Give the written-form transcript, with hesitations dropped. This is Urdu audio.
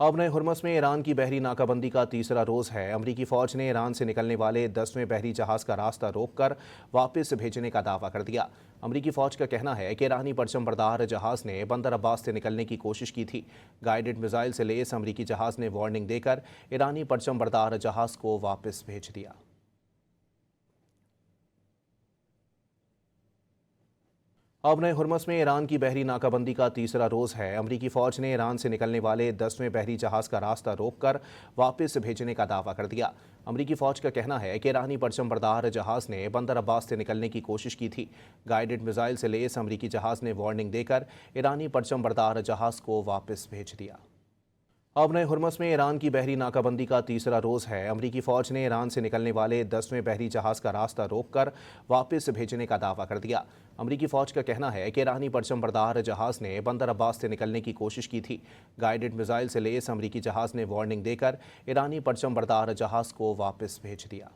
اب نئے ہرمز میں ایران کی بحری ناکہ بندی کا تیسرا روز ہے۔ امریکی فوج نے ایران سے نکلنے والے 10ویں بحری جہاز کا راستہ روک کر واپس بھیجنے کا دعویٰ کر دیا۔ امریکی فوج کا کہنا ہے کہ ایرانی پرچم بردار جہاز نے بندر عباس سے نکلنے کی کوشش کی تھی۔ گائیڈڈ میزائل سے لیس امریکی جہاز نے وارننگ دے کر ایرانی پرچم بردار جہاز کو واپس بھیج دیا۔ اب نئے ہرمز میں ایران کی بحری ناکہ بندی کا تیسرا روز ہے۔ امریکی فوج نے ایران سے نکلنے والے 10ویں بحری جہاز کا راستہ روک کر واپس بھیجنے کا دعویٰ کر دیا۔ امریکی فوج کا کہنا ہے کہ ایرانی پرچم بردار جہاز نے بندر عباس سے نکلنے کی کوشش کی تھی۔ گائیڈڈ میزائل سے لیس امریکی جہاز نے وارننگ دے کر ایرانی پرچم بردار جہاز کو واپس بھیج دیا۔ اب نئے ہرمز میں ایران کی بحری ناکہ بندی کا تیسرا روز ہے۔ امریکی فوج نے ایران سے نکلنے والے 10ویں بحری جہاز کا راستہ روک کر واپس بھیجنے کا دعویٰ کر دیا۔ امریکی فوج کا کہنا ہے کہ ایرانی پرچم بردار جہاز نے بندر عباس سے نکلنے کی کوشش کی تھی۔ گائیڈڈ میزائل سے لیس امریکی جہاز نے وارننگ دے کر ایرانی پرچم بردار جہاز کو واپس بھیج دیا۔